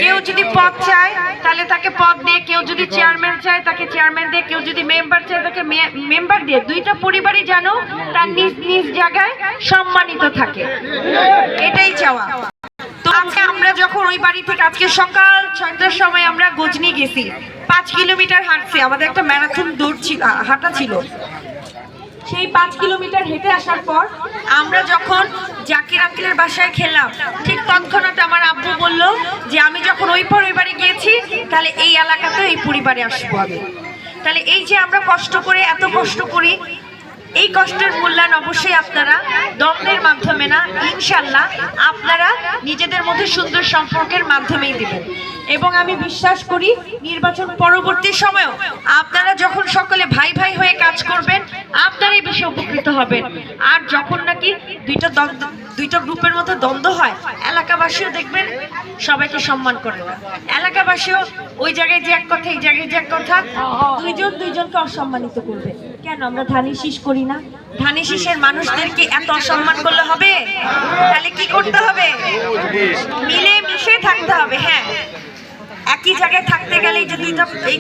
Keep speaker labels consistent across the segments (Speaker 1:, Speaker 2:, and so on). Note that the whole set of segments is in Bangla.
Speaker 1: কেউ যদি পদ চায় তাহলে তাকে পদ দিয়ে, কেউ যদি চেয়ারম্যান চায় তাকে চেয়ারম্যান দিয়ে, কেউ যদি মেম্বার চায় তাকে মেম্বার দিয়ে, দুইটা পরিবারই যেন তার নিজ নিজ জায়গায় সম্মানিত থাকে, এটাই চাওয়া। তো আজকে আমরা যখন ওই বাড়ি থেকে আজকে সকাল 6টার সময় আমরা গজনি গেছি, 5 কিলোমিটার হাঁটছি, আমাদের একটা ম্যারাথন দৌড় ছিল, হাঁটা ছিল। সেই 5 কিলোমিটার হেঁটে আসার পর আমরা যখন জাকির আঙ্কেলের বাসায় খেলাম, ঠিক তৎক্ষণাৎ আমার আব্বু বলল যে আমি যখন ওই বাড়ি গিয়েছি তাহলে এই এলাকাতে এই পরিবারে আসবো আমি। তাহলে এই যে আমরা কষ্ট করে এত কষ্ট করি, এই কষ্টের মূল্যায়ন অবশ্যই আপনারা দ্বন্দ্বের মাধ্যমে না, ইনশাল্লাহ আপনারা নিজেদের মধ্যে সুন্দর সম্পর্কের মাধ্যমেই দিবেন। এবং আমি বিশ্বাস করি নির্বাচন পরবর্তী সময়েও আপনারা যখন সকলে ভাই ভাই হয়ে কাজ করবেন আপনারাই বেশি উপকৃত হবেন। আর যখন নাকি দুইটা গ্রুপের মধ্যে দ্বন্দ্ব হয়, এলাকাবাসীও দেখবেন সবাইকে সম্মান করে না, এলাকাবাসীও ওই জায়গায় যে এক কথা এই জায়গায় যে এক কথা, দুইজনকে অসম্মানিত করবে। কেন আমরা ধানের শীষ করি না? ধানের শীষের মানুষদেরকে এত অসম্মান করলে হবে? তাহলে কি করতে হবে? মিলে মিশে থাকতে হবে। হ্যাঁ, একই জায়গায় থাকতে গেলে এই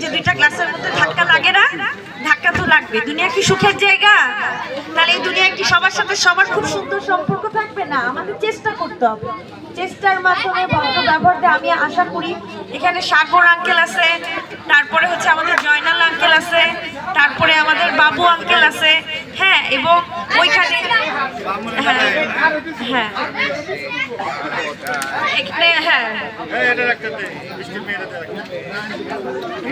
Speaker 1: যে দুইটা ক্লাসের মধ্যে ধাক্কা লাগে না? ধাক্কা তো লাগবে। দুনিয়া কি সুখের জায়গা? তাহলে এই দুনিয়ায় কি সবার সাথে সবার খুব সুন্দর সম্পর্ক থাকবে না? আমাদের চেষ্টা করতে হবে, চেষ্টার মাধ্যমে ভদ্র ব্যবহার দিয়ে। আমি আশা করি এখানে সাগর আঙ্কেল আছে, তারপরে হচ্ছে আমাদের জয়নাল আঙ্কেল আছে, তারপরে আমাদের বাবু আঙ্কেল আছে, হ্যাঁ, এবং ওইখানে হ্যাঁ হ্যাঁ এখানে হ্যাঁ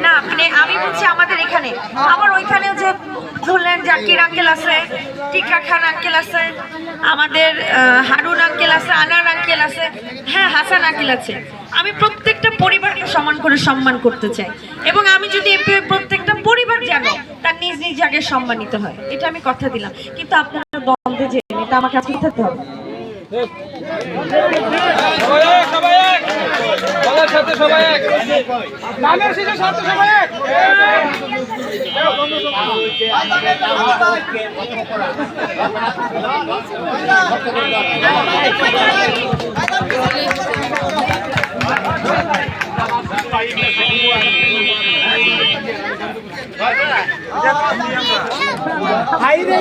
Speaker 1: না, মানে আমি বলছি আমাদের এখানে, আমার ওইখানেও যে ধরলেন জাকির আঙ্কেল আছে, টিকা খান আঙ্কেল আছে, আমাদের হারুন আঙ্কেল আছে, আনার আঙ্কেল আছে, হ্যাঁ হাসান আঙ্কেল আছে। আমি প্রত্যেকটা পরিবারকে সমান করে সম্মান করতে চাই, এবং আমি যদি এমপি প্রত্যেকটা পরিবার যেন তার নিজ নিজ জায়গায় সম্মানিত হয়, এটা আমি কথা দিলাম। কিন্তু আপনারা দ্বন্দ্বে যে এটা আমাকে আজকে থাকতে হবে।
Speaker 2: হাই রে